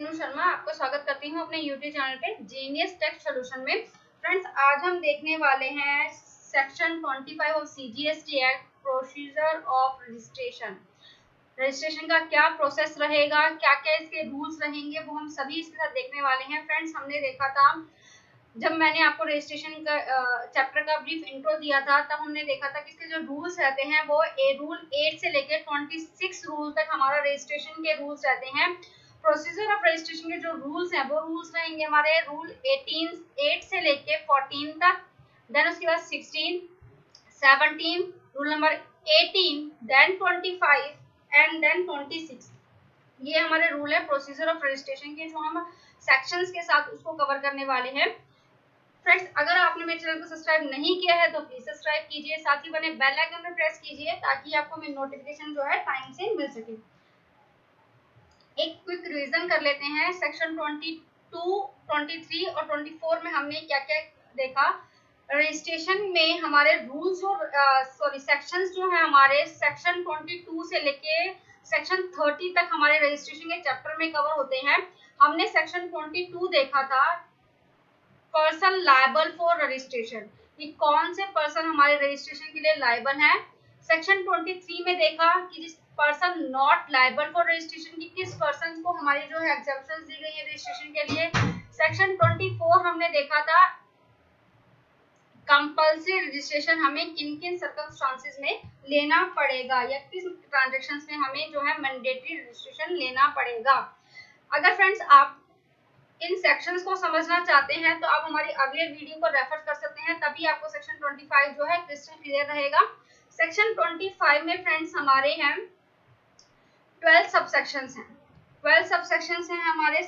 विष्णु शर्मा आपको स्वागत करती हूँ अपने YouTube चैनल पे जीनियस टेक्स्ट सॉल्यूशन में। फ्रेंड्स, आज हम देखने वाले हैं section 25 of CGST act, procedure of registration. Registration का क्या प्रोसेस रहेगा, क्या क्या इसके रूल्स रहेंगे, वो हम सभी इसके साथ देखने वाले हैं। फ्रेंड्स, हमने देखा था जब मैंने आपको रजिस्ट्रेशन का चैप्टर का ब्रीफ इंट्रो दिया था, तब हमने देखा था कि इसके जो रूल्स रहते हैं वो रूल 8 से लेकर 26 रूल तक हमारा रजिस्ट्रेशन के रूल्स रहते हैं। प्रोसीजर ऑफ रजिस्ट्रेशन के जो रूल्स हैं वो रूल्स रहेंगे हमारे रूल 8 से लेके 14 तक, देन उसके बाद 16, 17, rule number 18, then 25 and then 26। ये हमारे रूल है प्रोसीजर ऑफ रजिस्ट्रेशन के, जो हम सेक्शंस के साथ उसको कवर करने वाले हैं। फ्रेंड्स, अगर आपने मेरे चैनल को सब्सक्राइब नहीं किया है तो प्लीज सब्सक्राइब कीजिए, साथ ही बने बेल आइकन पर प्रेस कीजिए ताकि आपको मेरी नोटिफिकेशन जो है टाइम से मिल सके। एक क्विक रिवीजन कर लेते हैं। सेक्शन 22, 23 और 24 में हमने क्या क्या देखा। रजिस्ट्रेशन में हमारे रूल्स और सेक्शंस जो है हमारे सेक्शन 22 से लेके सेक्शन 30 तक हमारे रजिस्ट्रेशन के चैप्टर में कवर होते हैं। हमने सेक्शन 22 देखा था, पर्सन लायबल फॉर रजिस्ट्रेशन, कि कौन से पर्सन हमारे रजिस्ट्रेशन के लिए लायबल है। सेक्शन 23 में देखा कि जिस person not liable for registration, की किस पर्सन को हमारी जो है एग्जेप्शंस दी गई है रजिस्ट्रेशन के लिए। सेक्शन 24 हमने देखा था कंपल्सरी रजिस्ट्रेशन हमें किन किन सर्कमस्टांसेस में लेना पड़ेगा, या किस ट्रांजेक्शंस में हमें जो है मैंडेटरी रजिस्ट्रेशन लेना पड़ेगा। अगर फ्रेंड्स आप इन सेक्शंस को समझना चाहते हैं तो आप हमारी अगले वीडियो को रेफर कर सकते हैं, तभी आपको सेक्शन 25 जो है क्रिस्टल क्लियर रहेगा। सेक्शन 25 में फ्रेंड्स हमारे हैं 12 सबसेक्शंस हैं। 12 सबसेक्शंस हैं हमारे।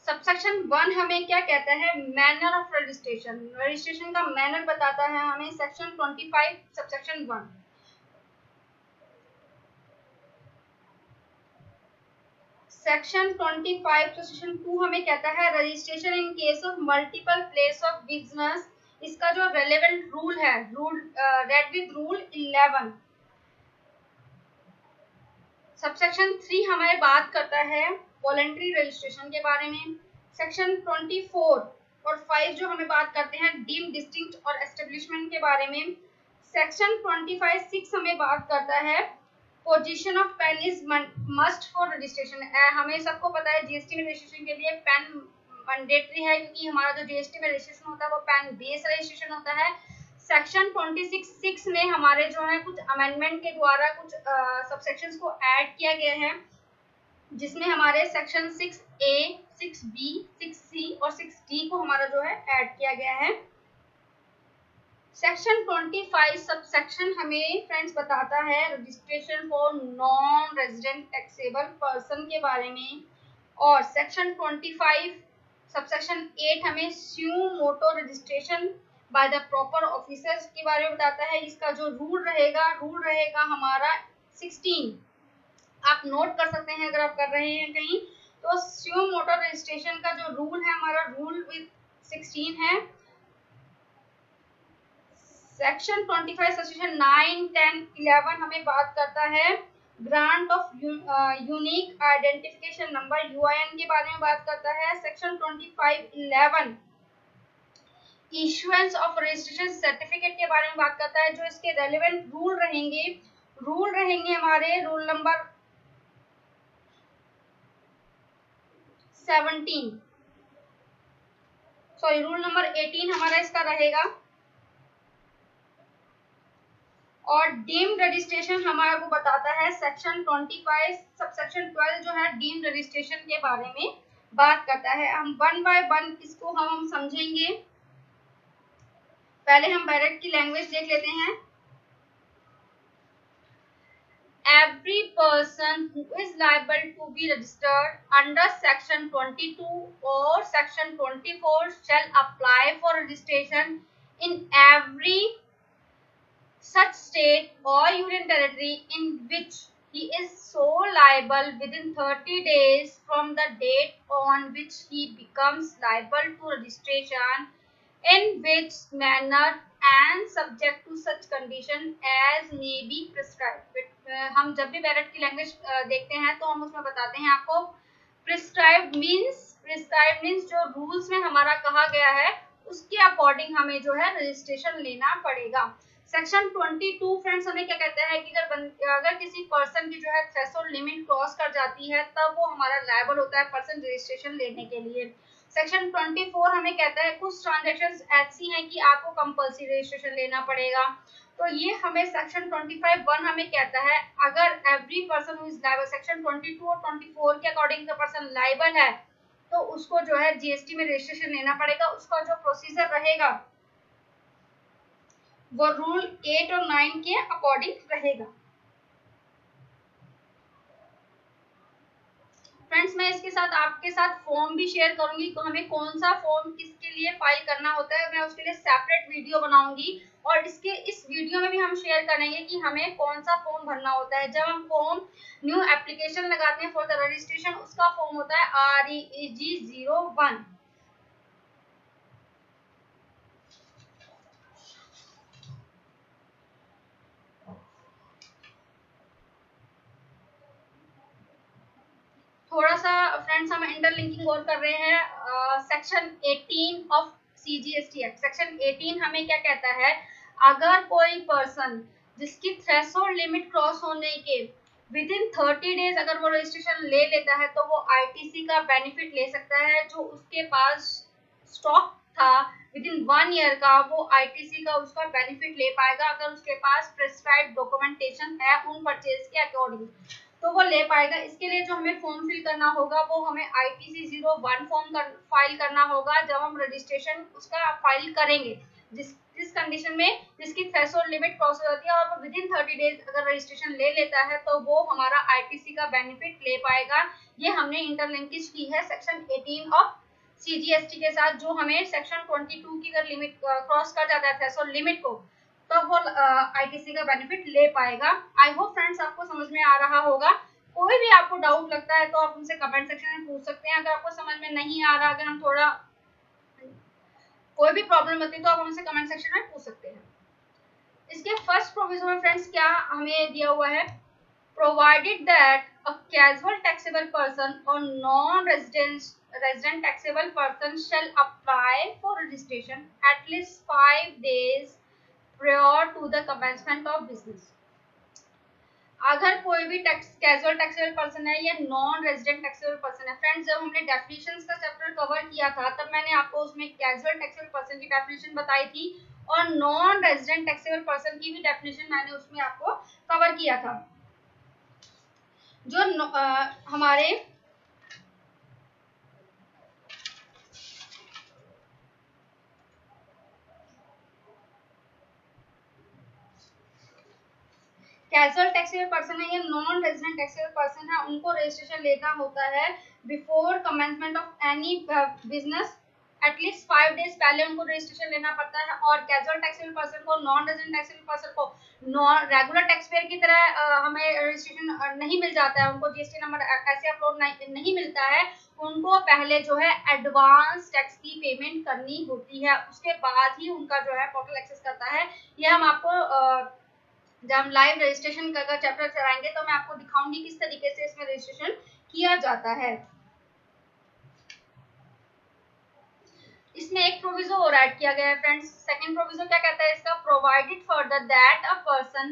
सबसेक्शन 1 हमें क्या कहता है, मैनर ऑफ रजिस्ट्रेशन। रजिस्ट्रेशन का मैनर बताता है हमें सेक्शन 25 सबसेक्शन 1। सेक्शन 25 सबसेक्शन 2 हमें कहता है registration in case of multiple place of business. इसका जो रेलेवेंट रूल है, रेड विद रूल 11। सबसेक्शन 3 हमें बात करता है वॉलंटरी रजिस्ट्रेशन के बारे में। सेक्शन 24 और 5 जो हमें बात करते हैं डीम डिस्टिंक्ट और एस्टेब्लिशमेंट के बारे में। सेक्शन 25(6) हमें बात करता है position of PAN is must for registration. हमें सबको पता है जीएसटी में रजिस्ट्रेशन के लिए पेन मैंडेटरी है, क्योंकि हमारा जो जीएसटी में रजिस्ट्रेशन होता है वो पेन बेस्ड रजिस्ट्रेशन होता है। सेक्शन 26(6) में हमारे जो है कुछ अमेंडमेंट के द्वारा कुछ सबसेक्शंस को ऐड किया गया है, जिसमें हमारे सेक्शन 6A, 6B, 6C और 6D को हमारा जो है ऐड किया गया है। सेक्शन 25 सबसेक्शन हमें फ्रेंड्स बताता है registration for non resident taxable person के बारे में। और सेक्शन 25 सबसेक्शन 8 हमें suo motu registration by the proper officers के बारे में बताता है। इसका जो रूल रहेगा हमारा 16। आप नोट कर सकते हैं अगर आप कर रहे हैं कहीं, तो स्यू मोटो रजिस्ट्रेशन का जो रूल है हमारा रूल विद 16 है। सेक्शन 25 सेक्शन 9, 10, 11 हमें बात करता है grant of unique identification number UIN के बारे में बात करता है। Section 25(11) issuance of registration certificate के बारे में बात करता है। जो इसके रेलेवेंट रूल रहेंगे हमारे रूल नंबर 18 हमारा इसका रहेगा। और डीम्ड रजिस्ट्रेशन हमारे को बताता है सेक्शन 25 सबसेक्शन 12 जो है डीम्ड रजिस्ट्रेशन के बारे में बात करता है। हम वन बाय वन इसको हम समझेंगे। पहले हम बैरेट की लैंग्वेज देख लेते हैं। Every person who is liable to be registered under section 22 or section 24 shall apply for registration in every such state or union territory in which he is so liable within 30 days from the date on which he becomes liable to registration, in which manner and subject to such condition as may be prescribed। हम जब भी Barrett की language देखते हैं तो हम उसमें बताते हैं आपको प्रिस्क्राइब्ड मीन्स जो रूल्स में हमारा कहा गया है उसके अकॉर्डिंग हमें जो है रजिस्ट्रेशन लेना पड़ेगा। सेक्शन 22 फ्रेंड्स हमें क्या कहता है कि अगर किसी पर्सन की जो है थ्रेशोल्ड लिमिट क्रॉस कर जाती है तब वो हमारा लायबल होता है पर्सन रजिस्ट्रेशन लेने के लिए। सेक्शन 24 हमें कहता है कुछ ट्रांजैक्शंस ऐसी हैं कि आपको कंपल्सरी रजिस्ट्रेशन लेना पड़ेगा। तो ये हमें सेक्शन 25(1) हमें कहता है अगर every person who is liable, section 22 और 24 के अकॉर्डिंग द पर्सन लायबल है तो उसको जो है जीएसटी में रजिस्ट्रेशन लेना पड़ेगा। उसका जो प्रोसीजर रहेगा वो रूल 8 और 9 के अकॉर्डिंग रहेगा। फ्रेंड्स मैं इसके साथ आपके साथ फॉर्म भी शेयर करूंगी, तो हमें कौन सा फॉर्म किसके लिए फाइल करना होता है मैं उसके लिए सेपरेट वीडियो बनाऊंगी और इस वीडियो में भी हम शेयर करेंगे कि हमें कौन सा फॉर्म भरना होता है। जब हम फॉर्म न्यू एप्लीकेशन लगाते हैं फॉर द रजिस्ट्रेशन उसका फॉर्म होता है REG01। थोड़ा सा फ्रेंड्स हम इंटरलिंकिंग और कर रहे हैं। Section 18 of CGST act, section 18 हमें क्या कहता है अगर कोई पर्सन जिसकी थ्रेशोल्ड लिमिट क्रॉस होने के विद इन 30 डेज अगर वो रजिस्ट्रेशन ले लेता है तो वो ITC का बेनिफिट ले सकता है। जो उसके पास स्टॉक था विद इन 1 ईयर का वो ITC का उसका बेनिफिट ले पाएगा अगर उसके पास प्रिस्क्राइब्ड डॉक्यूमेंटेशन है उन परचेज के अकॉर्डिंग तो वो ले पाएगा। इसके लिए जो हमें फॉर्म फिल करना होगा वो हमें ITC01 फॉर्म फाइल करना होगा जब हम रजिस्ट्रेशन उसका फाइल करेंगे जिस कंडीशन में जिसकी थ्रेशोल्ड लिमिट क्रॉस हो जाती है और वो विद इन 30 डेज अगर रजिस्ट्रेशन ले लेता है तो वो हमारा ITC का बेनिफिट ले पाएगा। ये हमने इंटरलिंकेज की है सेक्शन 18 ऑफ CGST के साथ। जो हमें सेक्शन 22 की अगर लिमिट क्रॉस कर जाता है थ्रेशोल्ड लिमिट को तो वो ITC का बेनिफिट ले पाएगा। आई होप फ्रेंड्स आपको समझ में आ रहा होगा। कोई भी आपको डाउट लगता है तो आप उनसे कमेंट सेक्शन में पूछ सकते हैं। अगर आपको समझ में नहीं आ रहा, अगर हम थोड़ा कोई भी प्रॉब्लम होती है तो आप हमसे कमेंट सेक्शन में पूछ सकते हैं। इसके फर्स्ट प्रोविजन में फ्रेंड्स क्या हमें दिया हुआ है, provided that a casual taxable person or non resident taxable person shall apply for registration at least 5 days prior to the commencement of business। अगर कोई भी कैजुअल टैक्सेबल पर्सन है या नॉन रेजिडेंट टैक्सेबल पर्सन है। Friends जब हमने definitions का chapter cover किया था तब मैंने आपको उसमें कैजुअल टैक्सेबल पर्सन की डेफिनेशन बताई थी और नॉन रेजिडेंट टैक्सेबल पर्सन की भी डेफिनेशन मैंने उसमें आपको कवर किया था। जो हमारे कैजुअल टैक्सेबल पर्सन है या नॉन रेजिडेंट टैक्सेबल पर्सन है उनको रजिस्ट्रेशन लेना होता है before commencement of any business at least 5 days पहले उनको रजिस्ट्रेशन लेना पड़ता है। और कैजुअल टैक्सेबल पर्सन को नॉन रेजिडेंट टैक्सेबल पर्सन को नॉन रेगुलर टैक्स पेयर की तरह हमें रजिस्ट्रेशन नहीं मिल जाता है, उनको जीएसटी नंबर ऐसे अपलोड नहीं मिलता है। उनको पहले जो है एडवांस टैक्स की पेमेंट करनी होती है, उसके बाद ही उनका जो है पोर्टल एक्सेस करता है। ये हम आपको जब हम लाइव रजिस्ट्रेशन का चैप्टर चलाएंगे तो मैं आपको दिखाऊंगी किस तरीके से इसमें रजिस्ट्रेशन किया जाता है। इसमें एक प्रोविजो और ऐड किया गया है फ्रेंड्स। सेकंड प्रोविजो क्या कहता है इसका, provided further that a person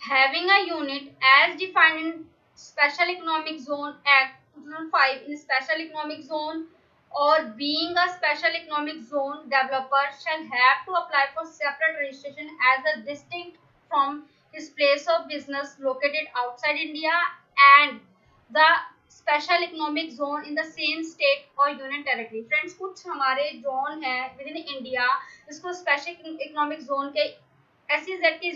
having a unit as defined in special economic zone act 2005 in special economic zone or being a special economic zone developer shall have to apply for separate registration as a distinct from his place of business located outside India and the special economic zone in the same state or union territory। Friends कुछ हमारे zone है with in India इसको special economic zone के SEZ के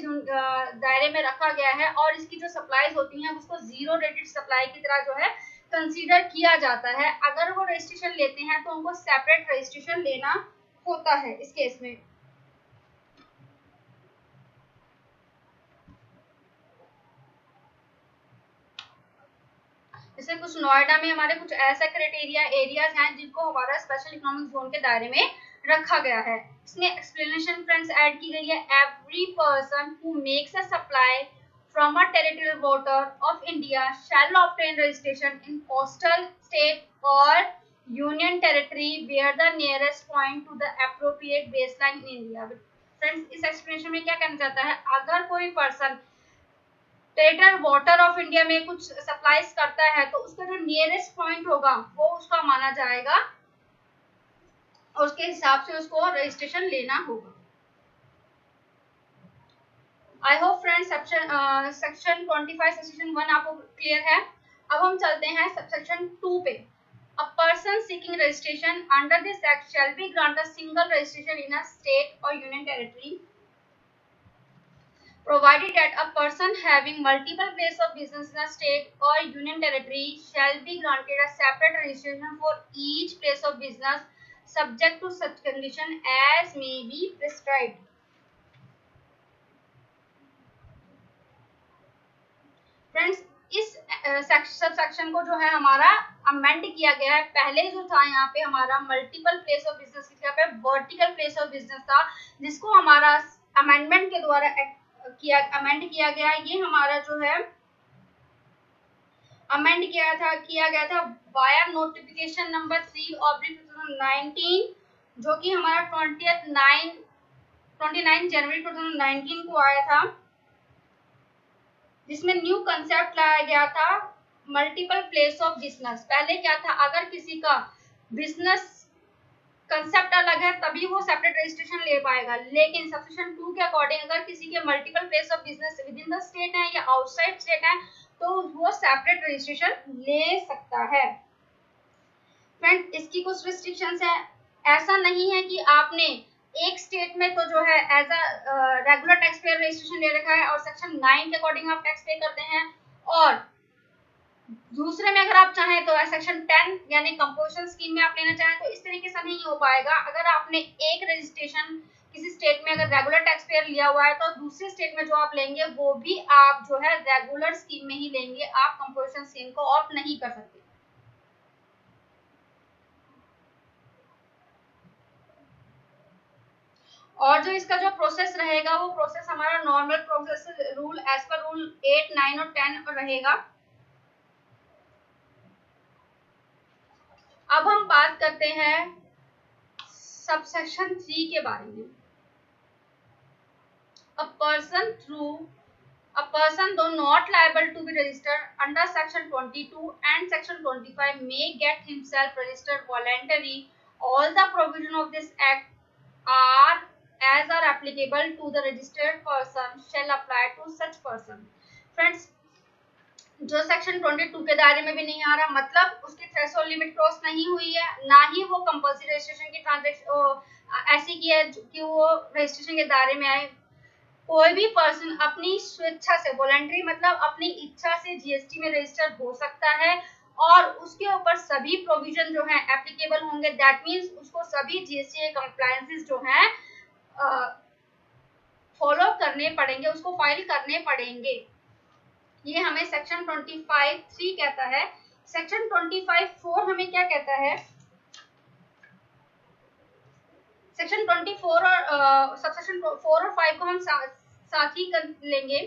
दायरे में रखा गया है और इसकी जो सप्लाईज होती हैं उसको जीरो रेटेड सप्लाई की तरह जो है कंसीडर किया जाता है। अगर वो रजिस्ट्रेशन लेते हैं तो उनको सेपरेट रजिस्ट्रेशन लेना होता है इस केस में। जैसे कुछ नोएडा में हमारे कुछ ऐसा क्राइटेरिया एरियाज हैं जिनको हमारा स्पेशल इकोनॉमिक जोन के दायरे में रखा गया है। इसमें एक्सप्लेनेशन फ्रेंड्स ऐड की गई है, every person who makes a supply from a territorial water of India shall obtain registration in coastal state or union territory where the nearest point to the appropriate baseline in India। Friends इस explanation में क्या कहना चाहता है, अगर कोई person territorial water of India में कुछ सप्लाईज करता है तो उसका जो नियरेस्ट पॉइंट होगा वो उसका माना जाएगा और उसके हिसाब से उसको रजिस्ट्रेशन लेना होगा। I hope friends section 25 section 1 आपको क्लियर है। अब हम चलते हैं सेक्शन 2 पे। A person seeking registration under this act shall be granted single registration in a state और union territory provided that a person having multiple places of business in a state or union territory shall be granted a separate registration for each place of business subject to such condition as may be prescribed। Friends इस sub section को जो है हमारा amend किया गया है। पहले जो था यहाँ पे हमारा मल्टीपल प्लेस ऑफ बिजनेस की जगह पे वर्टिकल प्लेस ऑफ बिजनेस था, जिसको हमारा अमेंडमेंट के द्वारा अमेंड किया गया। ये हमारा जो है अमेंड किया गया था वाया नोटिफिकेशन नंबर 3/2019 जो कि हमारा 29 जनवरी 2019 को आया था, जिसमें न्यू कंसेप्ट लाया गया था मल्टीपल प्लेस ऑफ बिजनेस। पहले क्या था, अगर किसी का बिजनेस कंसेप्ट अलग है तभी वो सेपरेट रजिस्ट्रेशन ले पाएगा, लेकिन सेक्शन 2 के अकॉर्डिंग अगर किसी के multiple place of business with in the state है या आउटसाइड स्टेट है तो वो सेपरेट रजिस्ट्रेशन ले सकता है। फ्रेंड इसकी कुछ रिस्ट्रिक्शंस है। ऐसा नहीं है कि आपने एक स्टेट में तो जो है as a regular tax payer registration ले रखा है और सेक्शन 9 के अकॉर्डिंग आप टैक्स पे करते हैं, और दूसरे में अगर आप चाहें तो सेक्शन 10 यानी कंपोजिशन स्कीम में आप लेना चाहें तो इस तरीके से नहीं हो पाएगा। अगर आपने एक रजिस्ट्रेशन किसी स्टेट में अगर रेगुलर टैक्स पेयर लिया हुआ है तो दूसरे स्टेट में जो आप लेंगे वो भी आप जो है रेगुलर स्कीम में ही लेंगे, आप कंपोजिशन स्कीम को ऑप्ट नहीं कर सकते। और जो इसका जो प्रोसेस रहेगा वो प्रोसेस हमारा normal process rule as per rule 8, 9 और 10 रहेगा। अब हम बात करते हैं सबसेक्शन 3 के बारे में। A person though not liable to be registered under section 22 and section 25 may get himself registered voluntarily. All the provision of this act are as are applicable to the registered person shall apply to such person। Friends जो section 22 के दायरे में भी नहीं आ रहा, मतलब उसकी threshold limit cross नहीं हुई है, ना ही वो कंपल्सरी रजिस्ट्रेशन की ट्रांजैक्शन ऐसी की है कि वो रजिस्ट्रेशन के दायरे में आए। कोई भी पर्सन अपनी स्वेच्छा से वॉलंटरी मतलब अपनी इच्छा से जीएसटी में रजिस्टर हो सकता है और उसके ऊपर सभी प्रोविजन जो है एप्लीकेबल होंगे। दैट मींस उसको सभी जीएसटी के कंप्लायंसेस जो हैं फॉलो करने पड़ेंगे, उसको फाइल करने पड़ेंगे। ये हमें सेक्शन 25(3) कहता है। सेक्शन 25(4) हमें क्या कहता है, सेक्शन 24 और सबसेक्शन 4 और 5 को हम साथ ही कर लेंगे।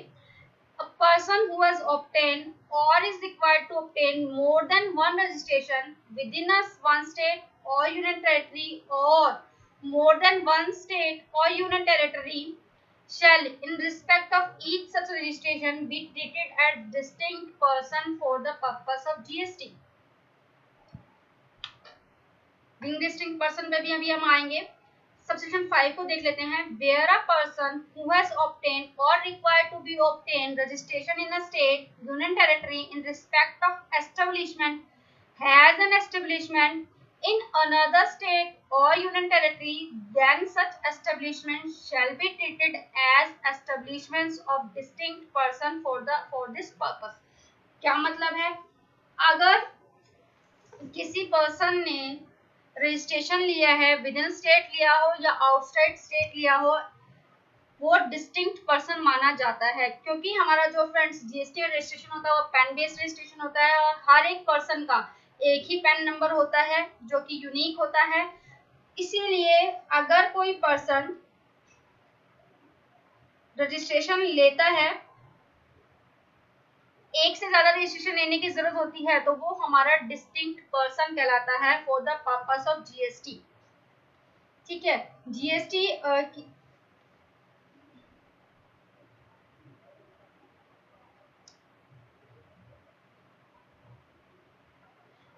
A person who has obtained or is required to obtain more than one registration within one state or union territory or more than one state or union territory shall in respect of each such registration be treated as distinct person for the purpose of GST। being distinct person पे भी अभी हम आएंगे। Subsection 5 को देख लेते हैं। Where a person who has obtained or required to be obtained registration in a state, union territory in respect of establishment has an establishment in another state or union territory, then such establishment shall be treated as establishments of distinct person for this purpose। क्या मतलब है, अगर किसी person ने registration लिया है, with in state लिया हो या आउटसाइड स्टेट लिया हो, वो डिस्टिंक्ट पर्सन माना जाता है। क्योंकि हमारा जो फ्रेंड्स जीएसटी रजिस्ट्रेशन होता है वो पेन बेस्ड रजिस्ट्रेशन होता है और हर एक पर्सन का एक ही पैन नंबर होता है जो कि यूनिक होता है। इसीलिए अगर कोई पर्सन रजिस्ट्रेशन लेता है, एक से ज्यादा रजिस्ट्रेशन लेने की जरूरत होती है, तो वो हमारा डिस्टिंक्ट पर्सन कहलाता है for the purpose of GST. ठीक है, GST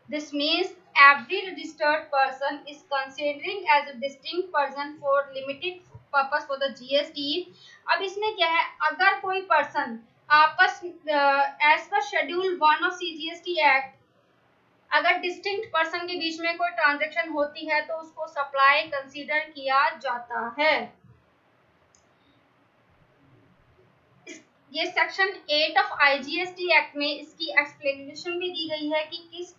this means every registered person is considering as a distinct person for limited purpose for the GST। अब इसमें क्या है, अगर कोई पर्सन आपस as per schedule 1 of CGST act अगर डिस्टिंक्ट पर्सन के बीच में कोई ट्रांजैक्शन होती है तो उसको सप्लाई कंसीडर किया जाता है। ये सेक्शन 8 ऑफ IGST एक्ट में इसकी एक्सप्लेनेशन भी दी गई है कि किस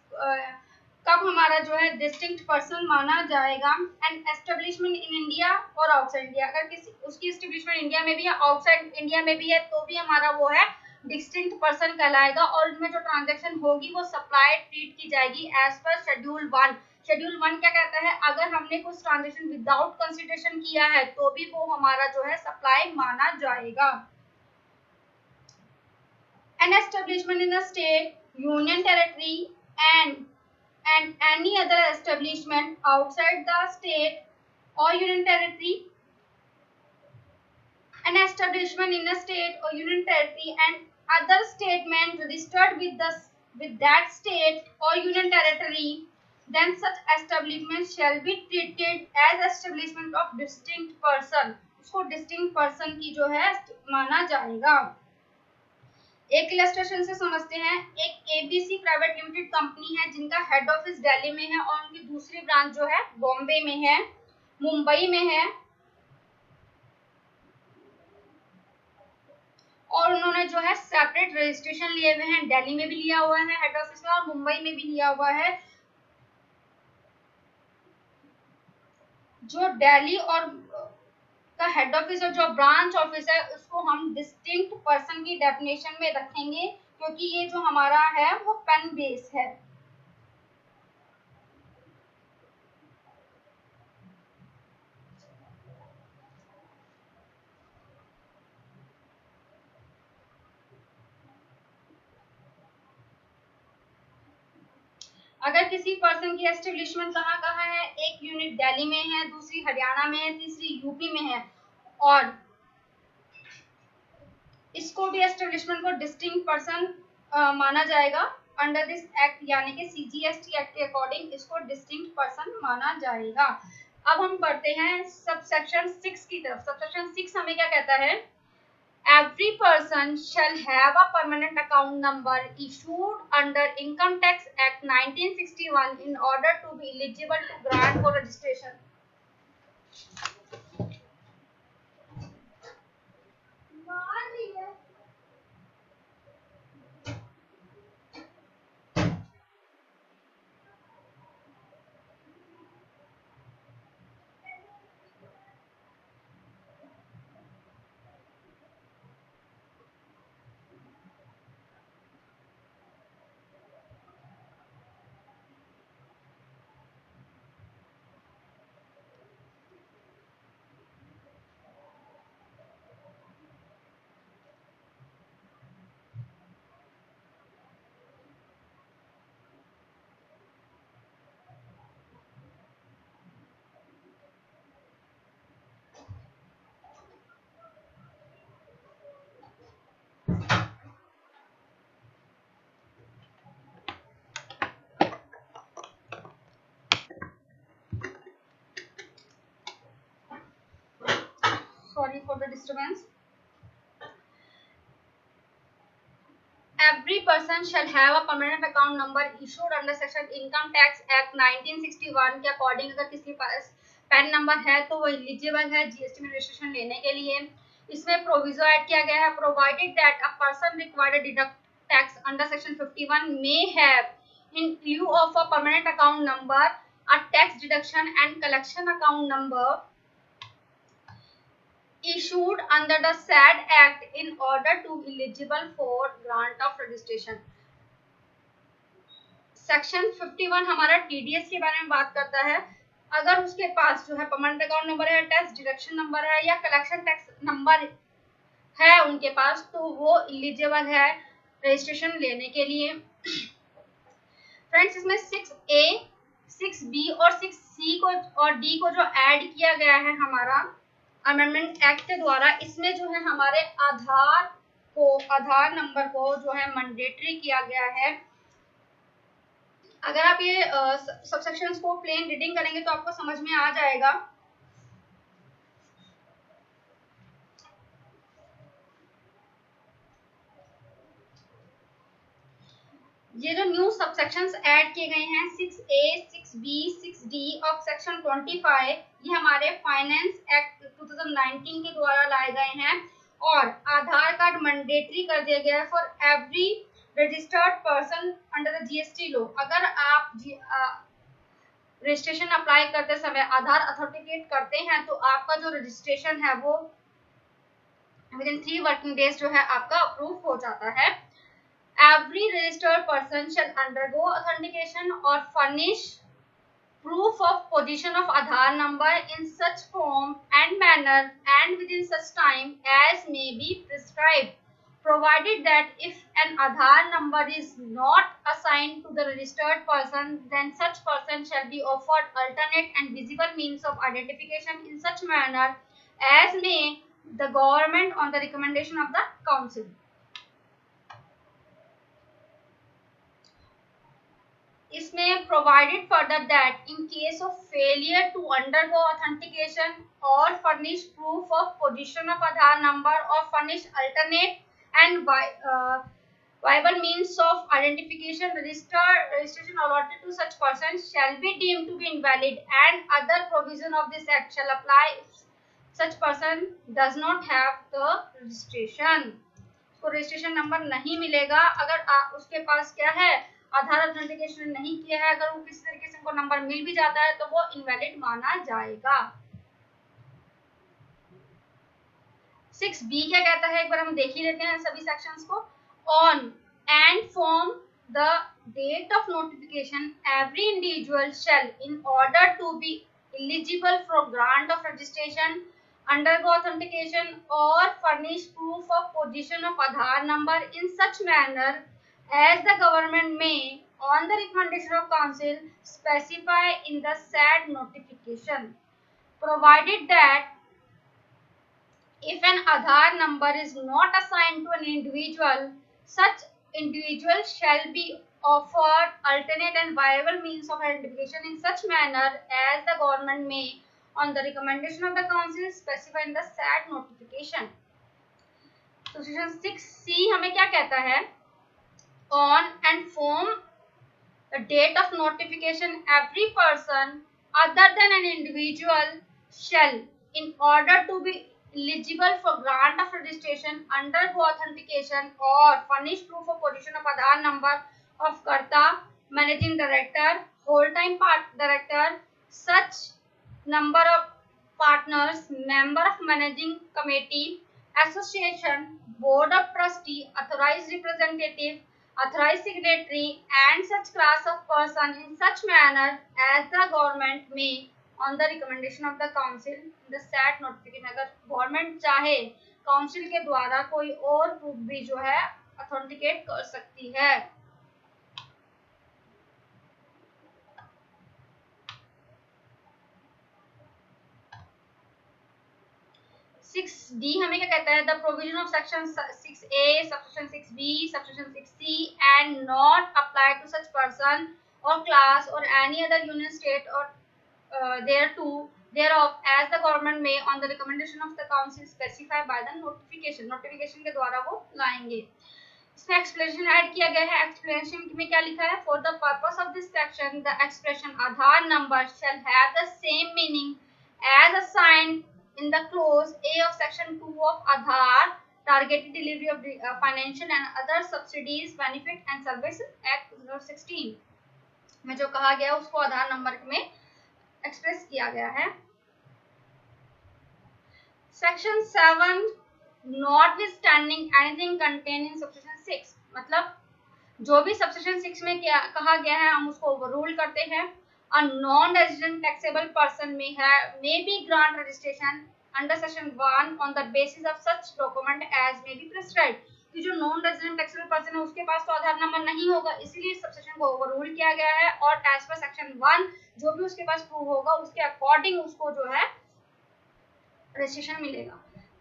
कब हमारा जो है डिस्टिंक्ट पर्सन माना जाएगा। एंड एस्टेब्लिशमेंट इन इंडिया और आउटसाइड इंडिया, अगर किसी उसकी एस्टेब्लिशमेंट इंडिया में भी है आउटसाइड इंडिया में भी है तो भी हमारा वो है डिस्टिंक्ट पर्सन कहलाएगा। और उसमें जो ट्रांजैक्शन होगी वो सप्लाई ट्रीट की जाएगी एज पर शेड्यूल 1। शेड्यूल 1 क्या कहता है, अगर हमने कुछ ट्रांजैक्शन विदाउट कंसिडरेशन किया है तो भी वो हमारा जो है सप्लाई माना जाएगा। An establishment in a state, union territory, and any other establishment outside the state or union territory, an establishment in a state or union territory and other statement registered with that state or union territory, then such establishment shall be treated as establishment of distinct person। उसको distinct person की जो है माना जाएगा। एक illustration से समझते हैं, एक एबीसी प्राइवेट लिमिटेड कंपनी है जिनका हेड ऑफिस दिल्ली में है और उनकी दूसरी ब्रांच जो है बॉम्बे में है, मुंबई में है, और उन्होंने जो है सेपरेट रजिस्ट्रेशन लिए हुए हैं। दिल्ली में भी लिया हुआ है हेड ऑफिस में और मुंबई में भी लिया हुआ है। जो दिल्ली और का हेड ऑफिस और जो ब्रांच ऑफिस है उसको हम डिस्टिंक्ट पर्सन की डेफिनेशन में रखेंगे क्योंकि ये जो हमारा है वो पेन बेस है। अगर किसी पर्सन की एस्टेब्लिशमेंट कहाँ कहाँ है, एक यूनिट दिल्ली में है, दूसरी हरियाणा में है, तीसरी यूपी में है, और इसको भी एस्टेब्लिशमेंट को डिस्टिंक्ट पर्सन माना जाएगा अंडर दिस एक्ट, यानी कि CGST एक्ट के अकॉर्डिंग इसको डिस्टिंक्ट पर्सन माना जाएगा। अब हम बढ़ते हैं सबसेक्शन 6 की तरफ। सबसेक्शन 6 हमें क्या कहता है, Every person shall have a permanent account number issued under Income Tax Act 1961 in order to be eligible to grant for registration। Sorry for the disturbance। Every person shall have a permanent account number issued under section Income Tax Act 1961 के according अगर किसी के पास pan number है तो वो eligible है GST में registration लेने के लिए। इसमें प्रोविजो ऐड किया गया है, provided that a person required deduct tax under section 51 may have in लिeu of a permanent account number a tax deduction and collection account number issued under the said act in order to eligible for grant of registration। Section 51 हमारा TDS के बारे में बात करता है। अगर उसके पास जो है परमानेंट अकाउंट नंबर है, टैक्स डिडक्शन नंबर है या कलेक्शन टैक्स नंबर है उनके पास, तो वो एलिजिबल है रजिस्ट्रेशन लेने के लिए। फ्रेंड्स इसमें 6A, 6B और 6C को और D को जो ऐड किया गया है हमारा अमेंडमेंट एक्ट के द्वारा, इसमें जो है हमारे आधार नंबर को जो है मैंडेटरी किया गया है। अगर आप ये सबसेक्शंस को प्लेन रीडिंग करेंगे तो आपको समझ में आ जाएगा। ये जो न्यू सबसेक्शंस ऐड किए गए हैं 6A, 6B, 6D of section 25, ये हमारे फाइनेंस एक्ट 2019 के द्वारा लाए गए हैं और आधार कार्ड मैंडेटरी कर दिया गया है for every registered person under the GST law. अगर आप रजिस्ट्रेशन अप्लाई करते समय आधार अथेंटिकेट करते हैं तो आपका जो रजिस्ट्रेशन है वो विद इन 3 वर्किंग डेज जो है आपका अप्रूव हो जाता है। Every registered person shall undergo authentication or furnish proof of position of Aadhaar number in such form and manner and within such time as may be prescribed, provided that if an Aadhaar number is not assigned to the registered person, then such person shall be offered alternate and visible means of identification in such manner as may the government on the recommendation of the council. इसमें provided further that in case of failure to undergo authentication or furnish proof of possession of Aadhaar number or furnish alternate and viable means of identification, registration allotted to such person shall be deemed to be invalid and other provision of this act shall apply if such person does not have the registration. उसको registration number नहीं मिलेगा अगर उसके पास क्या है आधार authentication नहीं किया है। अगर वो किसी तरीके से उनको नंबर मिल भी जाता है तो वो इनवैलिड माना जाएगा। 6B क्या कहता है एक बार हम देख ही लेते हैं सभी सेक्शंस को। On and from the date of notification every individual shall in order to be eligible for grant of registration undergo authentication or furnish proof of position of Aadhaar number in such manner as the government may, on the recommendation of council, specify in the said notification, provided that if an Aadhaar number is not assigned to an individual, such individual shall be offered alternate and viable means of identification in such manner as the government may, on the recommendation of the council, specify in the said notification. तो section 6C हमें क्या कहता है? On and from the date of notification, every person other than an individual shall, in order to be eligible for grant of registration, undergo authentication or furnish proof of position of Aadhaar number of Karta, Managing Director, whole-time director, such number of partners, member of managing committee, association, board of trustee, authorized representative, authorized signatory, and such class of person in such manner as the government may, on the recommendation of the council, the said notification. अगर government चाहे council के द्वारा कोई और proof भी जो है authenticate कर सकती है। 6D हमें क्या कहता है? The provision of section 6A, section 6B, section 6C and not apply to such person और क्लास और एनी अदर यूनियन स्टेट और thereof as the government may, on the recommendation of the council, specify by the notification के द्वारा वो लाएंगे। इसमें explanation add किया गया है। एक्सप्लेनेशन में क्या लिखा है? For the purpose of this section the expression Aadhaar number shall have the same meaning as assigned in the clause A of section 2 of Aadhaar targeted delivery of financial and other subsidies, benefit and service act 2016 में जो कहा गया उसको आधार number में express किया गया है। Section 7 notwithstanding anything contained in subsection 6, मतलब जो भी सबसेक्शन 6 में क्या कहा गया है हम उसको ओवररूल करते हैं। a non-resident taxable person may be grant registration under section 1 on the basis of such document as may be prescribed। कि जो नॉन रेजिडेंट टैक्सेबल पर्सन है उसके पास तो आधार नंबर नहीं होगा, इसीलिए इस सबसेक्शन को ओवररूल किया गया है और एज पर सेक्शन 1 जो भी उसके पास प्रूव होगा उसके अकॉर्डिंग उसको जो है रजिस्ट्रेशन मिलेगा।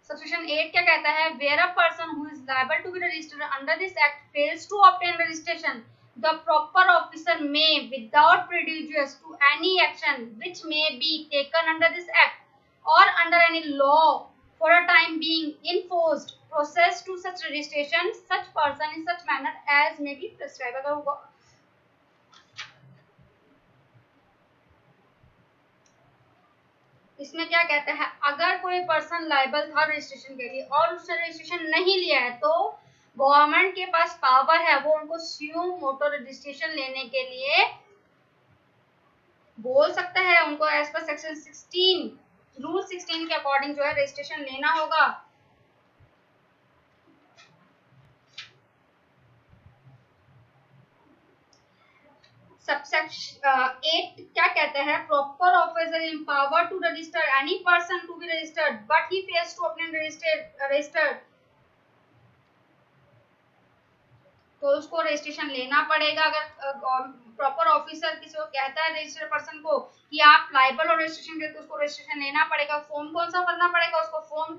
सबसेक्शन 8 क्या कहता है, where a person who is liable to be registered under this act fails to obtain registration the proper officer may without prejudice to any action which may be taken under this act or under any law for a time being enforced process to such registration such person in such manner as may be prescribed। अगर इसमें क्या कहता है, अगर कोई person liable था registration के लिए और उसने रजिस्ट्रेशन नहीं लिया है तो गवर्नमेंट के पास पावर है, वो उनको स्यू मोटो रजिस्ट्रेशन लेने के लिए बोल सकता है, उनको एज पर सेक्शन 16 रूल 16 के अकॉर्डिंग जो है रजिस्ट्रेशन लेना होगा। सबसेक्शन 8 क्या कहता है, proper officer empowered to register any person to be registered but he fails to obtain registered, तो उसको रजिस्ट्रेशन लेना पड़ेगा। अगर प्रॉपर ऑफिसर किसी को कहता है रजिस्टर्ड पर्सन को कि आप लायबल और रजिस्ट्रेशन के, तो उसको रजिस्ट्रेशन लेना पड़ेगा। फॉर्म कौन सा भरना पड़ेगा उसको, फॉर्म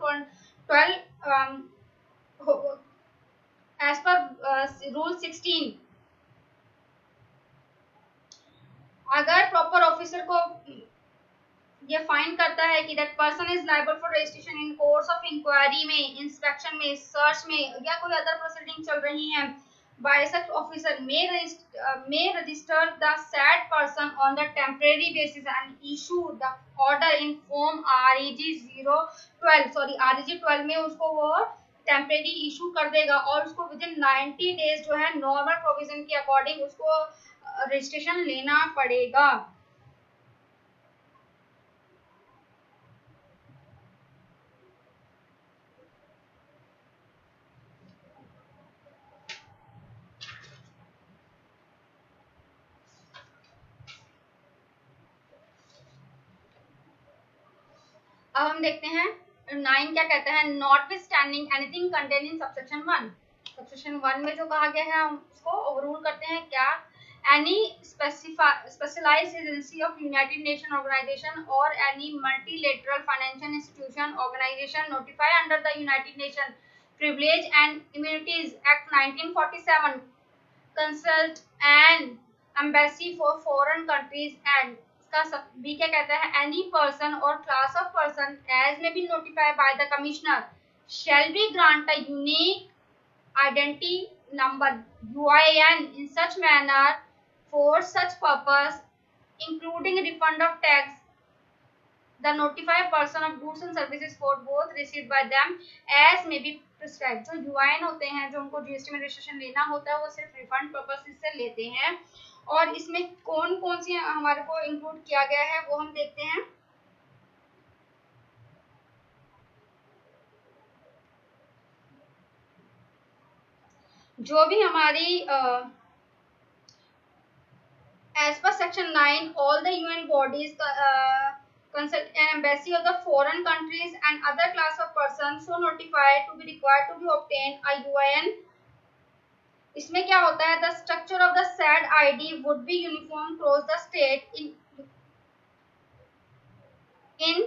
12 एज पर रूल 16। अगर प्रॉपर ऑफिसर को ये फाइंड करता है कि that person is liable for registration in course of inquiry में, इंस्पेक्शन में, सर्च में या कोई अदर प्रोसीडिंग चल रही है, by such officer may register the said person on the temporary basis and issue the order in form REG 12 में उसको वो टेम्परेरी इशू कर देगा और उसको विद इन 90 डेज जो है नॉर्मल प्रोविजन के अकॉर्डिंग उसको रजिस्ट्रेशन लेना पड़ेगा। अब हम देखते हैं 9 क्या कहता है, not with standing anything contain in subsection 1। Subsection 1 में जो कहा गया है हम उसको ओवररूल करते हैं। क्या, any specialised agency of United Nation organisation or any multilateral financial institution organisation notified under the United Nation privilege and immunities act 1947 consult an embassy for foreign countries and b क्या कहता है, any person और class of person as may be notified by the commissioner shall be grant a unique identity number UIN in such manner for such purpose including refund of tax the notified person of goods and services for both received by them as may be prescribed। जो UIN होते हैं, जो उनको GST में registration लेना होता है, वो सिर्फ रिफंड पर्पस से लेते हैं। और इसमें कौन कौन सी हमारे को इंक्लूड किया गया है वो हम देखते हैं। जो भी हमारी as per section 9 all the UN bodies consult an embassy of the foreign countries and other class of persons so notified to be required to be obtain a UIN। इसमें क्या होता है, the structure of the said ID would be uniform across the state in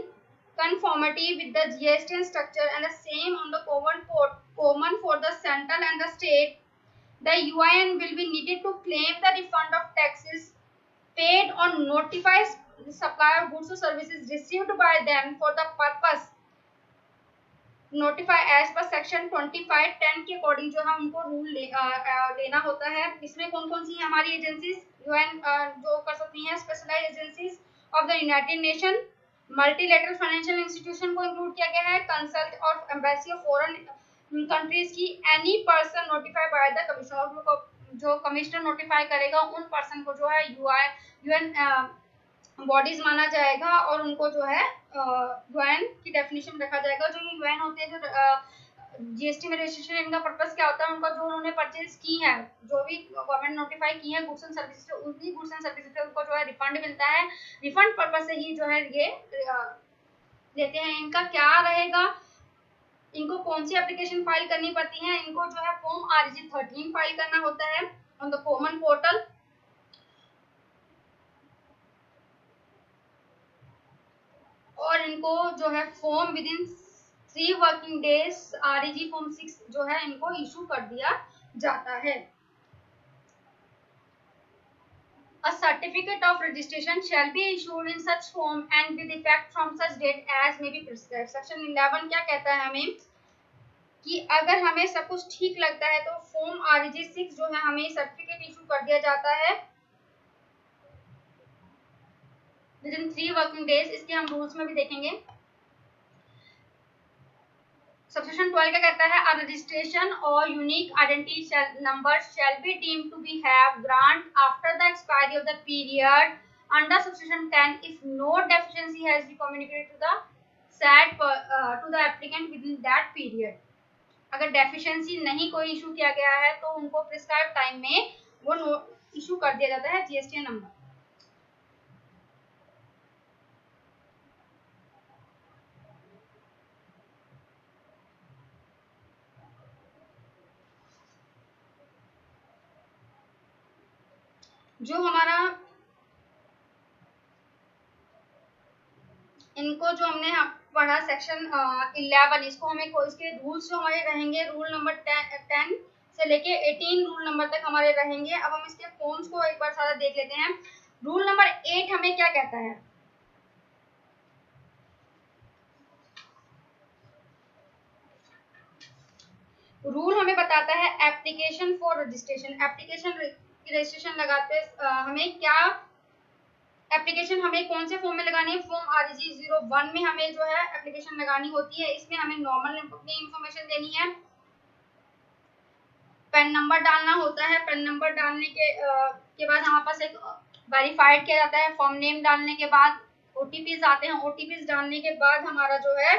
conformity with the GST structure and the same on the common for the central and the state। The UIN will be needed to claim the refund of taxes paid on notified supply of goods or services received by them for the purpose notify as per section 25(10) के according जो हम उनको rule लेना होता है। इसमें कौन कौन सी हमारी एजेंसीज UN जो कर सकती हैं, specialized agencies of the United Nation, multilateral financial institution को इंक्लूड किया गया है, कंसल्ट और एम्बेसी ऑफ फॉरेन कंट्रीज की, any person notified by the commissioner, जो कमिश्नर नोटिफाई करेगा उन पर्सन को जो है UN बॉडीज माना जाएगा और उनको जो है UN की डेफिनेशन में रखा जाएगा। जो UN होते हैं, जीएसटी में रजिस्ट्रेशन इनका पर्पस क्या होता है, उनका जो उन्होंने परचेज की है, जो भी गवर्नमेंट नोटिफाई की है गुड्स एंड सर्विसेज, उन्हीं गुड्स एंड सर्विसेज पे उनको जो है रिफंड मिलता है। रिफंड पर्पस से ही जो है ये देते हैं। इनका क्या रहेगा, इनको कौन सी एप्लीकेशन फाइल करनी पड़ती है, इनको जो है फॉर्म RG 13 फाइल करना होता है ऑन द कॉमन पोर्टल, और इनको जो है form with in 3 working days REG form 6 जो है इनको इशू कर दिया जाता है। A certificate of registration shall be issued in such form and with effect from such date as may be prescribed। Section 11 क्या कहता है हमें कि अगर हमें सब कुछ ठीक लगता है तो फॉर्म REG 6 जो है हमें सर्टिफिकेट इशू कर दिया जाता है विद इन 3 वर्किंग डेज। इसके हम रूल्स में भी देखेंगे। सबसेक्शन 12 क्या कहता है, a registration or unique identity number shall be deemed to be have grant after the expiry of the period under subsection 10 if no deficiency has been communicated to the said to the applicant within that period। अगर deficiency नहीं कोई issue किया गया है तो उनको prescribe time में वो इशू कर दिया जाता है जीएसटी नंबर। जो हमारा इनको जो हमने पढ़ा सेक्शन 11, इसको हमें इसके रूल्स जो हमारे रहेंगे, रूल नंबर 10 से लेके 18 रूल नंबर तक हमारे रहेंगे। अब हम इसके फॉर्म्स को एक बार सारा देख लेते हैं। रूल नंबर 8 हमें क्या कहता है, रूल हमें बताता है application for registration. Application registration लगाते हमें क्या एप्लीकेशन हमें कौन से फॉर्म में लगानी है, फॉर्म REG 01 में हमें जो है एप्लीकेशन लगानी होती है। इसमें हमें नॉर्मल अपनी इंफॉर्मेशन देनी है, पैन नंबर डालना होता है। पैन नंबर डालने के बाद हमारे पास एक वेरीफाइड किया जाता है। फॉर्म नेम डालने के बाद OTPs आते हैं। OTPs डालने के बाद हमारा जो है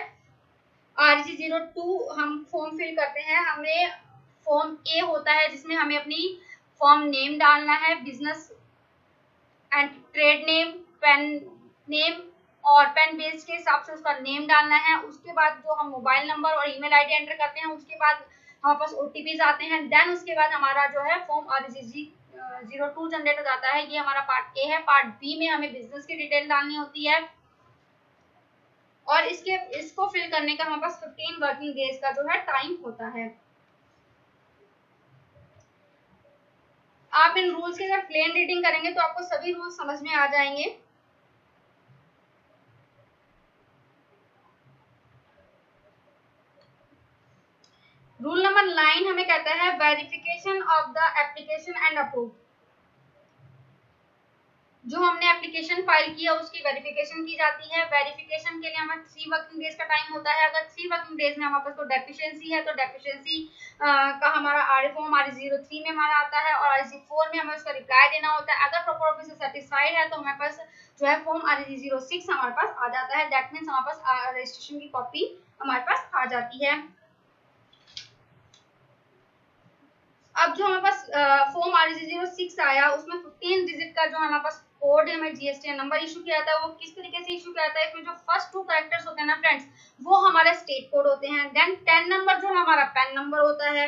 REG 02 हम फॉर्म फिल करते हैं। हमें फॉर्म A होता है जिसमें हमें अपनी फॉर्म नेम डालना है, business and trade name, PAN name और पेन बेस के हिसाब से उसका नेम डालना है। उसके बाद जो हम मोबाइल नंबर और ईमेल आईडी एंटर करते हैं, उसके बाद हमारे पास OTPs आते हैं। देन उसके बाद हमारा जो है फॉर्म REG 02 जनरेट हो जाता है। ये हमारा पार्ट A है। पार्ट B में हमें बिजनेस की डिटेल डालनी होती है और इसको फिल करने का हमारे पास 15 वर्किंग डेज का जो है टाइम होता है। आप इन रूल्स की अगर प्लेन रीडिंग करेंगे तो आपको सभी रूल्स समझ में आ जाएंगे। रूल नंबर 9 हमें कहता है verification of the application and approve. जो हमने एप्लीकेशन फाइल की है उसकी वेरिफिकेशन की जाती है। वेरिफिकेशन के लिए हमें 3 वर्किंग डेज का टाइम होता है। अगर 3 वर्किंग डेज में हमारे पास कोई डेफिशिएंसी है तो डेफिशिएंसी का हमारा फॉर्म REG 03 में हमारा आता है और REG 4 में हमें उसका रिप्लाई देना होता है। अगर प्रॉपर ऑफिसर सेटिस्फाइड है तो हमारे पास जो है फॉर्म REG 06 हमारे पास आ जाता है। दैट मीन्स हमारे पास रजिस्ट्रेशन की कॉपी हमारे पास आ जाती है। अब जो हमारे पास फॉर्म REG 06 आया उसमें 15 डिजिट का जो हमारे पास कोड है, हमें GST नंबर इशू किया था। वो किस तरीके से इशू किया था, इसमें जो फर्स्ट 2 कैरेक्टर्स होते हैं ना फ्रेंड्स, वो हमारे स्टेट कोड होते हैं। देन 10 नंबर जो हमारा पैन नंबर होता है,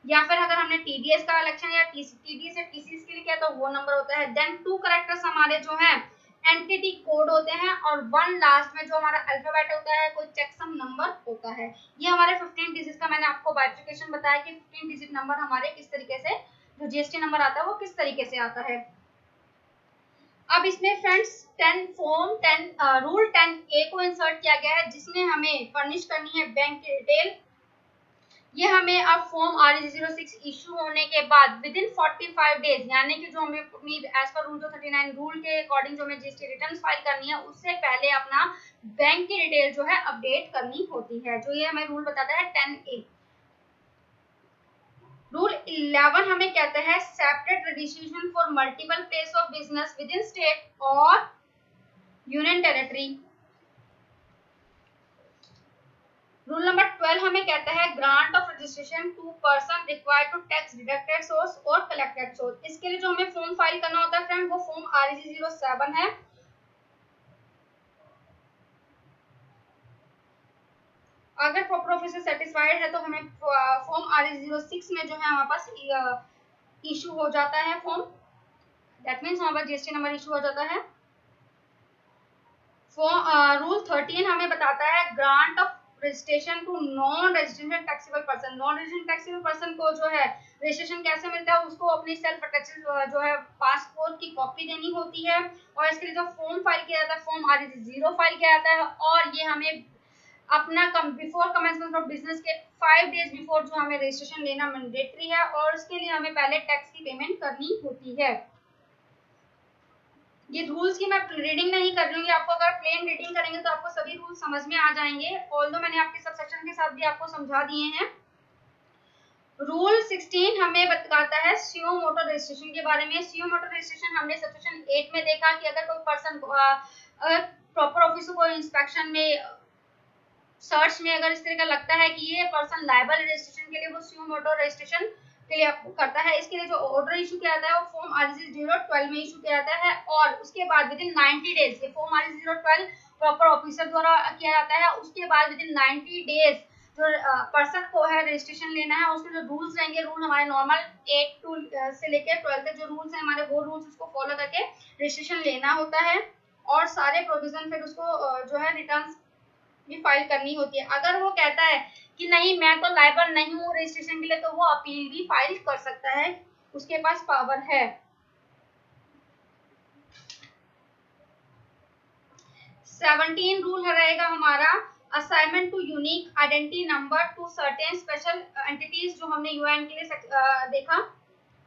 या फिर अगर हमने TDS का इलेक्शन या TDS या TCS के लिए किया तो वो नंबर होता है। देन 2 कैरेक्टर्स हमारे जो है एंटिटी कोड होते हैं और 1 लास्ट में जो हमारा अल्फाबेट होता है कोई चेकसम नंबर होता है। ये हमारे 15 डिजिट का मैंने आपको बाइफिकेशन बताया कि 15 डिजिट नंबर हमारे किस तरीके से जो GST नंबर आता है वो किस तरीके से आता है। अब इसमें फ्रेंड्स 10 फॉर्म 10 रूल 10A को इंसर्ट किया गया है जिसमें हमें फर्निश करनी है बैंक की डिटेल। ये हमें अब फॉर्म REG 06 इशू होने के बाद विद इन 45 डेज, यानी कि जो हमें अपनी एज पर रूल 239 रूल के अकॉर्डिंग जो हमें GST रिटर्न फाइल करनी है उससे पहले अपना बैंक की डिटेल जो है अपडेट करनी होती है। जो ये हमें रूल बताता है 10A। रूल 11 हमें कहता है separate registration for multiple place of business within state और यूनियन टेरिटरी। रूल नंबर 12 हमें कहता है grant of registration to person required to tax deducted source और कलेक्टेड सोर्स। इसके लिए जो हमें फॉर्म फाइल करना होता है फ्रेंड, वो फॉर्म REG 07 है। अगर प्रॉपर ऑफिसर सेटिस्फाइड है तो हमें फॉर्म REG 06 में जो है हमारे पास इशू हो जाता है फॉर्म, दैट मीन्स हमारे पास GST नंबर इशू हो जाता है। रूल 13 हमें बताता है grant of registration to non residential taxable person. Non resident taxable person को जो है रजिस्ट्रेशन कैसे मिलता है, उसको अपनी सेल्फ अटेस्टेड जो है पासपोर्ट की कॉपी देनी होती है, और इसके लिए जो फॉर्म फाइल किया जाता है फॉर्म REG 0 फाइल किया जाता है, और ये हमें अपना बिफोर कमेंसमेंट ऑफ बिजनेस के 5 डेज बिफोर जो हमें रजिस्ट्रेशन लेना मैंडेटरी है, और उसके लिए हमें पहले टैक्स की पेमेंट करनी होती है। ये रूल्स की मैं रीडिंग नहीं कर रही हूँ, आपको अगर प्लेन रीडिंग करेंगे तो आपको सभी रूल्स समझ में आ जाएंगे, ऑल्दो मैंने आपके सब सेक्शन के साथ भी आपको समझा दिए हैं। रूल 16 हमें बताता है सीओ मोटर रजिस्ट्रेशन के बारे में। सीओ मोटर रजिस्ट्रेशन हमने सेक्शन 8 में देखा कि अगर कोई पर्सन प्रॉपर ऑफिसर को इंस्पेक्शन में सर्च में अगर इस तरह का लगता है कि ये पर्सन लायबल रजिस्ट्रेशन के लिए, वो सीओ मोटर रजिस्ट्रेशन के लिए करता है। इसके लिए जो ऑर्डर इशू किया जाता है वो फॉर्म REG 012 में इशू किया जाता है, और उसके बाद विद इन 90 डेज ये फॉर्म REG 012 प्रॉपर ऑफिसर द्वारा किया जाता है। उसके बाद विद इन 90 डेज जो पर्सन को है रजिस्ट्रेशन लेना है, उसके जो रूल्स रहेंगे, रूल हमारे नॉर्मल 8 से लेकर 12 तक जो रूल्स हैं हमारे, वो रूल्स उसको फॉलो करके रजिस्ट्रेशन लेना होता है, और सारे प्रोविजन फिर उसको जो है रिटर्न भी फाइल करनी होती है। अगर वो कहता है कि नहीं मैं तो लायबल नहीं हूँ रजिस्ट्रेशन के लिए, तो वो अपील भी फाइल कर सकता है, उसके पास पावर है। 17 रूल रहेगा हमारा assignment to unique identity number to certain special entities, जो हमने यूएन के लिए देखा।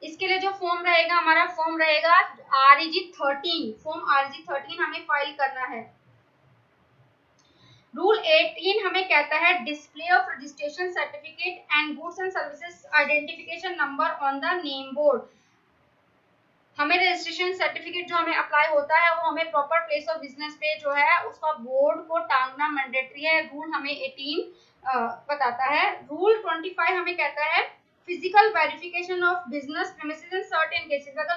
इसके लिए जो फॉर्म रहेगा हमारा, फॉर्म रहेगा REG 13, फॉर्म REG 13 हमें फाइल करना है। रूल 18 हमें कहता है display of registration certificate and goods and services identification number on the name board. हमें रजिस्ट्रेशन सर्टिफिकेट जो हमें अप्लाई होता है वो हमें प्रॉपर प्लेस ऑफ बिजनेस पे जो है उसका बोर्ड को टांगना मैंडेटरी है। रूल हमें 18 बताता है। रूल 25 हमें कहता है physical verification of business premises in certain cases. अगर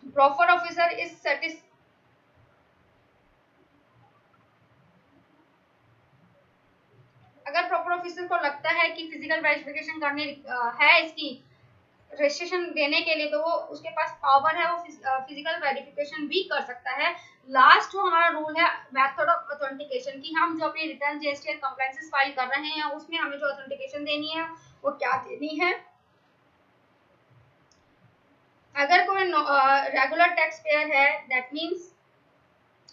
प्रॉपर ऑफिसर इज सेटिस्फाइड, अगर प्रॉपर ऑफिसर को लगता है कि फिजिकल वेरिफिकेशन करनी है इसकी रजिस्ट्रेशन देने के लिए, तो वो उसके पास पावर है, वो फिजिकल वेरिफिकेशन भी कर सकता है। लास्ट जो हमारा रूल है मेथड ऑफ ऑथेंटिकेशन की, हम जो अपनी return GST and compliances file कर रहे हैं उसमें हमें जो ऑथेंटिकेशन देनी है वो क्या देनी है। अगर कोई रेगुलर टैक्स पेयर है दैट मीन्स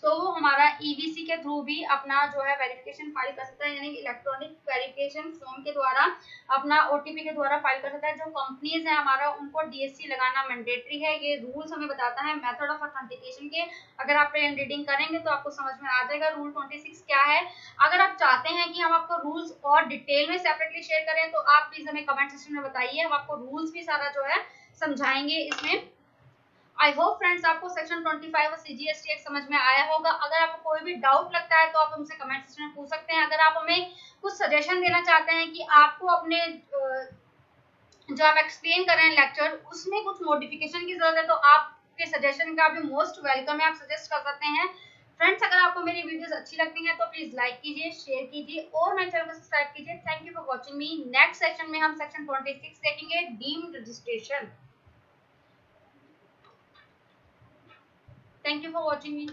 तो वो हमारा EVC के थ्रू भी अपना जो है वेरिफिकेशन फाइल कर सकता है, यानी इलेक्ट्रॉनिक वेरिफिकेशन फॉर्म के द्वारा अपना OTP के द्वारा फाइल कर सकता है। जो कंपनीज है हमारा उनको DST लगाना मैंडेटरी है। ये रूल्स हमें बताता है मेथड ऑफ ऑथेंटिकेशन के। अगर आप प्लेन रीडिंग करेंगे तो आपको समझ में आ जाएगा रूल 26 क्या है। अगर आप चाहते हैं कि हम आपको रूल्स और डिटेल में सेपरेटली शेयर करें तो आप प्लीज हमें कमेंट सेक्शन में बताइए, हम आपको रूल्स भी सारा जो है समझाएंगे इसमें। आई होप फ्रेंड्स आपको सेक्शन 25 और CGST एक्ट समझ में आया होगा। अगर आपको कोई भी डाउट लगता है तो आप हमसे कमेंट सेक्शन में पूछ सकते हैं। अगर आप हमें कुछ सजेशन देना चाहते हैं कि आपको अपने जो आप एक्सप्लेन कर रहे हैं लेक्चर उसमें कुछ मॉडिफिकेशन की जरूरत है, तो आपके सजेशन का भी मोस्ट वेलकम है, आप सजेस्ट कर सकते हैं। फ्रेंड्स अगर आपको मेरी वीडियोस अच्छी लगती हैं तो प्लीज लाइक कीजिए, शेयर कीजिए और मेरे चैनल को सब्सक्राइब कीजिए। Thank you for watching me. Next section में हम सेक्शन 26 देखेंगे, deemed registration. Thank you for watching me.